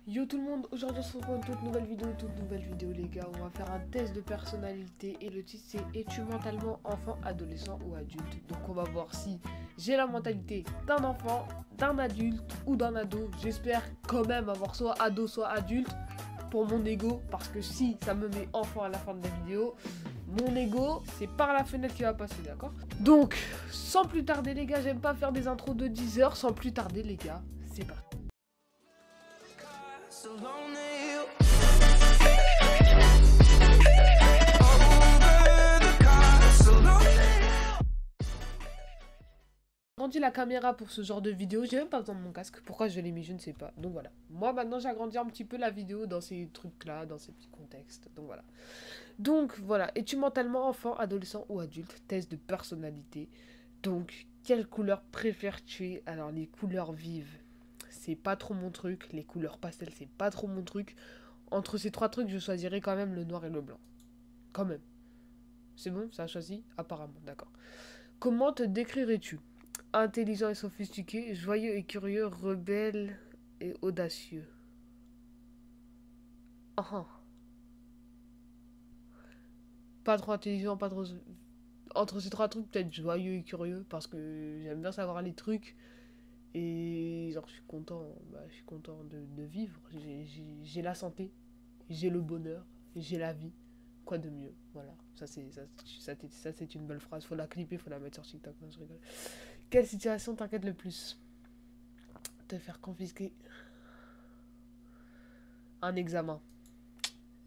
Yo tout le monde, aujourd'hui on se retrouve pour une toute nouvelle vidéo les gars. On va faire un test de personnalité et le titre c'est es-tu mentalement enfant, adolescent ou adulte. Donc on va voir si j'ai la mentalité d'un enfant, d'un adulte ou d'un ado. J'espère quand même avoir soit ado soit adulte pour mon ego, parce que si ça me met enfant à la fin de la vidéo, mon ego c'est par la fenêtre qui va passer, d'accord? Donc sans plus tarder les gars, j'aime pas faire des intros de 10 heures. Sans plus tarder les gars, c'est parti. Agrandi la caméra pour ce genre de vidéo, j'ai même pas besoin de mon casque. Pourquoi je l'ai mis, je ne sais pas. Donc voilà. Moi maintenant j'ai agrandi un petit peu la vidéo dans ces trucs là, dans ces petits contextes. Donc voilà. Es-tu mentalement enfant, adolescent ou adulte? Test de personnalité. Donc quelle couleur préfères-tu? Alors les couleurs vives, c'est pas trop mon truc. Les couleurs pastel, c'est pas trop mon truc. Entre ces trois trucs, je choisirais quand même le noir et le blanc. Quand même. C'est bon, ça a choisi? Apparemment, d'accord. Comment te décrirais-tu? Intelligent et sophistiqué, joyeux et curieux, rebelle et audacieux. Ah. Pas trop intelligent, pas trop... Entre ces trois trucs, peut-être joyeux et curieux, parce que j'aime bien savoir les trucs. Et genre, je suis content de vivre. J'ai la santé, j'ai le bonheur, j'ai la vie. Quoi de mieux? Voilà, ça c'est une belle phrase. Faut la clipper, faut la mettre sur TikTok. Non, je rigole. Quelle situation t'inquiète le plus? Te faire confisquer un examen.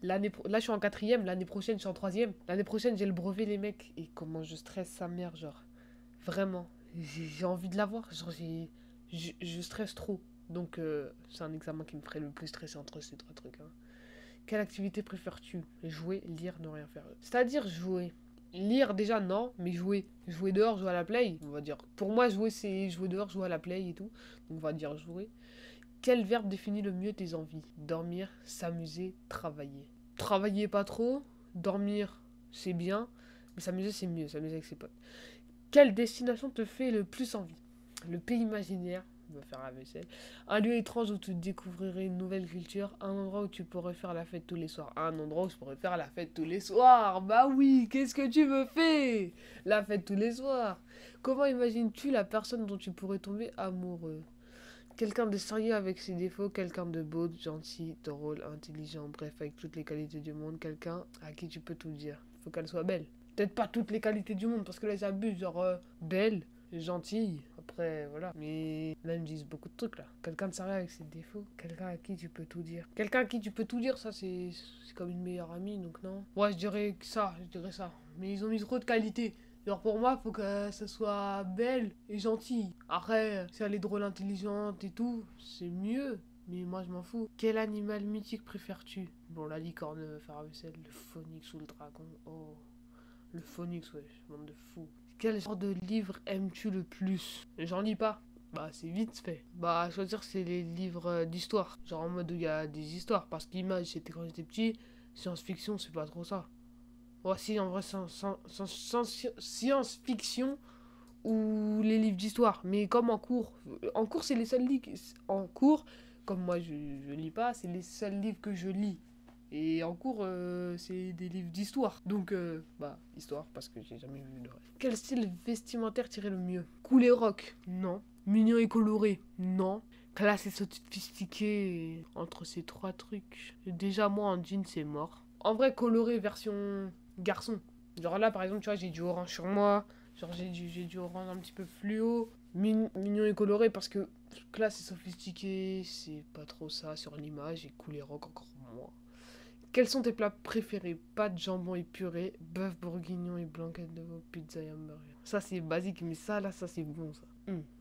Là, je suis en quatrième, l'année prochaine, je suis en troisième. L'année prochaine, j'ai le brevet, les mecs. Et comment je stresse sa mère, genre. Vraiment. J'ai envie de l'avoir. Genre, je stresse trop. Donc, c'est un examen qui me ferait le plus stresser entre ces trois trucs. Hein. Quelle activité préfères-tu? Jouer, lire, ne rien faire. C'est-à-dire jouer. Lire, déjà, non. Mais jouer. Jouer dehors, jouer à la play. On va dire. Pour moi, jouer, c'est jouer dehors, jouer à la play et tout. Donc, on va dire jouer. Quel verbe définit le mieux tes envies? Dormir, s'amuser, travailler. Travailler pas trop, dormir c'est bien, mais s'amuser c'est mieux, s'amuser avec ses potes. Quelle destination te fait le plus envie? Le pays imaginaire, on va faire la vaisselle. Un lieu étrange où tu découvrirais une nouvelle culture. Un endroit où tu pourrais faire la fête tous les soirs. Un endroit où je pourrais faire la fête tous les soirs. Bah oui, qu'est-ce que tu me fais? La fête tous les soirs. Comment imagines-tu la personne dont tu pourrais tomber amoureux? Quelqu'un de sérieux avec ses défauts, quelqu'un de beau, de gentil, drôle, intelligent, bref, avec toutes les qualités du monde, quelqu'un à qui tu peux tout dire. Faut qu'elle soit belle. Peut-être pas toutes les qualités du monde, parce que là, ils abusent, genre belle, gentille, après, voilà. Mais là, ils me disent beaucoup de trucs, là. Quelqu'un de sérieux avec ses défauts, quelqu'un à qui tu peux tout dire. Quelqu'un à qui tu peux tout dire, ça, c'est comme une meilleure amie, donc non. Ouais, je dirais ça. Mais ils ont mis trop de qualités. Genre pour moi, faut que ce soit belle et gentille. Après, si elle est drôle, intelligente et tout, c'est mieux. Mais moi, je m'en fous. Quel animal mythique préfères-tu? Bon, la licorne, faire la vaisselle, le phoenix ou le dragon. Oh, le phoenix, ouais, bande de fou. Quel genre de livre aimes-tu le plus? J'en lis pas. Bah, c'est vite fait. Bah, à choisir, c'est les livres d'histoire. Genre en mode où il y a des histoires. Parce qu'image, c'était quand j'étais petit. Science-fiction, c'est pas trop ça. Voici en vrai science-fiction ou les livres d'histoire. Mais comme en cours c'est les seuls livres. En cours, comme moi je lis pas, c'est les seuls livres que je lis. Et en cours, c'est des livres d'histoire. Donc, histoire, parce que j'ai jamais vu de rêve. Quel style vestimentaire tirait le mieux? Cool et rock? Non. Mignon et coloré? Non. Classe et sophistiqué? Entre ces trois trucs. Déjà, moi, en jean, c'est mort. En vrai, coloré version garçon. Genre là, par exemple, tu vois, j'ai du orange sur moi. Genre, j'ai du orange un petit peu fluo. Mignon et coloré parce que classe et sophistiqué, c'est pas trop ça sur l'image. Et cool et rock encore moins. Quels sont tes plats préférés? Pâtes, jambon et purée, bœuf bourguignon et blanquette de veau, pizza et hamburger. Ça c'est basique, mais ça là, ça c'est bon ça.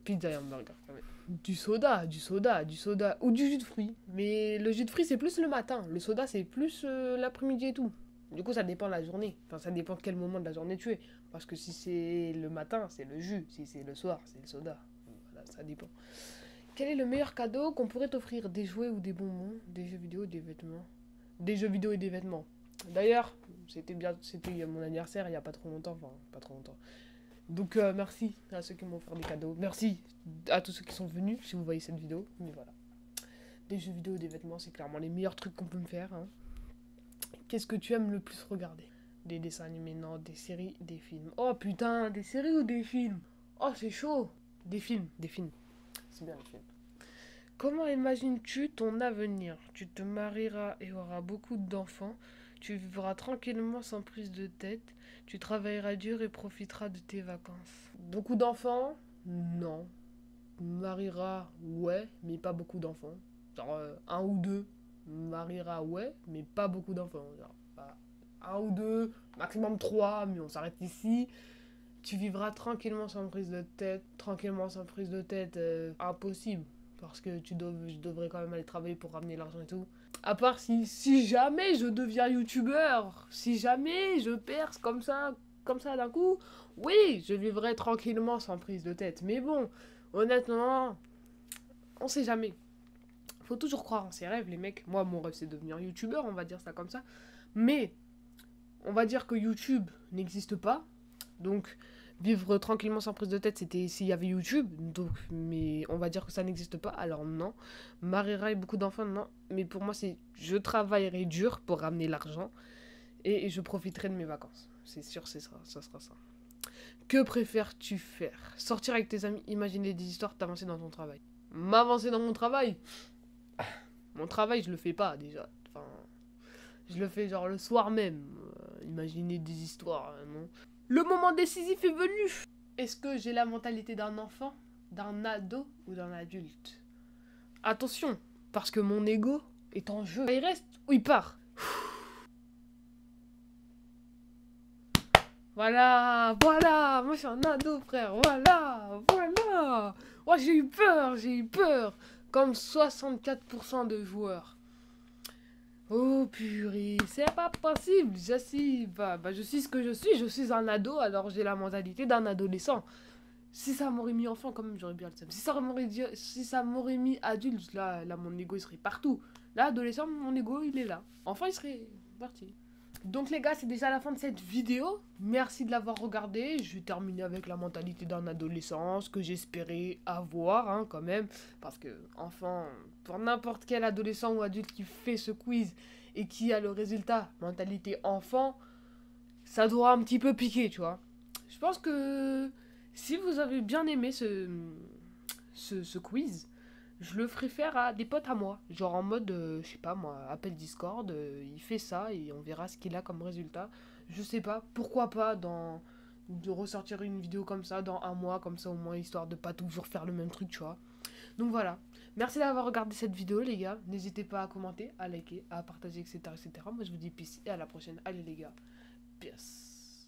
Pizza et hamburger quand même. Du soda. Ou du jus de fruits. Mais le jus de fruits c'est plus le matin. Le soda c'est plus l'après-midi et tout. Du coup ça dépend de la journée. Enfin ça dépend de quel moment de la journée tu es. Parce que si c'est le matin, c'est le jus. Si c'est le soir, c'est le soda. Voilà, ça dépend. Quel est le meilleur cadeau qu'on pourrait t'offrir? Des jouets ou des bonbons? Des jeux vidéo ou des vêtements? Des jeux vidéo et des vêtements. D'ailleurs, c'était mon anniversaire il y a pas trop longtemps, enfin pas trop longtemps. Donc merci à ceux qui m'ont offert des cadeaux. Merci à tous ceux qui sont venus si vous voyez cette vidéo. Mais voilà. Des jeux vidéo, des vêtements, c'est clairement les meilleurs trucs qu'on peut me faire. Hein. Qu'est-ce que tu aimes le plus regarder? Des dessins animés, non, des séries, des films. Oh putain, des séries ou des films? Oh, c'est chaud. Des films, des films. C'est bien les films. Comment imagines-tu ton avenir? Tu te marieras et auras beaucoup d'enfants. Tu vivras tranquillement sans prise de tête. Tu travailleras dur et profiteras de tes vacances. Beaucoup d'enfants? Non. Mariera, ouais, mais pas beaucoup d'enfants. Genre un ou deux. Mariera, ouais, mais pas beaucoup d'enfants. Genre un ou deux, maximum trois, mais on s'arrête ici. Tu vivras tranquillement sans prise de tête. Tranquillement sans prise de tête, impossible. Parce que je devrais quand même aller travailler pour ramener l'argent et tout. À part si jamais je deviens youtubeur, si jamais je perce comme ça d'un coup, oui, je vivrai tranquillement sans prise de tête. Mais bon, honnêtement, on sait jamais. Faut toujours croire en ses rêves, les mecs. Moi, mon rêve, c'est de devenir youtubeur, on va dire ça comme ça. Mais, on va dire que YouTube n'existe pas. Donc, vivre tranquillement sans prise de tête, c'était s'il y avait YouTube. Donc, mais on va dire que ça n'existe pas. Alors non. Mariera et beaucoup d'enfants, non. Mais pour moi, c'est je travaillerai dur pour ramener l'argent. Et je profiterai de mes vacances. C'est sûr, ça sera ça. Que préfères-tu faire? Sortir avec tes amis, imaginer des histoires, t'avancer dans ton travail. M'avancer dans mon travail? Mon travail, je le fais pas déjà. Enfin, je le fais genre le soir même. Imaginer des histoires, non. Le moment décisif est venu. Est-ce que j'ai la mentalité d'un enfant, d'un ado ou d'un adulte? Attention, parce que mon ego est en jeu. Il reste ou il part? Voilà, moi je suis un ado, frère. Voilà. Oh, j'ai eu peur. Comme 64% de joueurs. Oh purée, c'est pas possible. Je suis ce que je suis un ado, alors j'ai la mentalité d'un adolescent. Si ça m'aurait mis enfant, quand même, j'aurais bien le seum. Si ça m'aurait mis adulte, là, mon ego, il serait partout. Là, adolescent, mon ego, il est là. Enfant, il serait parti. Donc les gars, c'est déjà la fin de cette vidéo. Merci de l'avoir regardé. Je vais terminer avec la mentalité d'un adolescent, ce que j'espérais avoir, hein, quand même. Parce que, enfant, pour n'importe quel adolescent ou adulte qui fait ce quiz et qui a le résultat mentalité enfant, ça doit un petit peu piquer, tu vois. Je pense que si vous avez bien aimé ce quiz, je le ferai faire à des potes à moi. Genre en mode, je sais pas moi, appel Discord, il fait ça et on verra ce qu'il a comme résultat. Je sais pas, pourquoi pas de ressortir une vidéo comme ça dans un mois, comme ça au moins, histoire de pas toujours faire le même truc, tu vois. Donc voilà. Merci d'avoir regardé cette vidéo, les gars. N'hésitez pas à commenter, à liker, à partager, etc., etc. Moi, je vous dis peace et à la prochaine. Allez, les gars. Peace.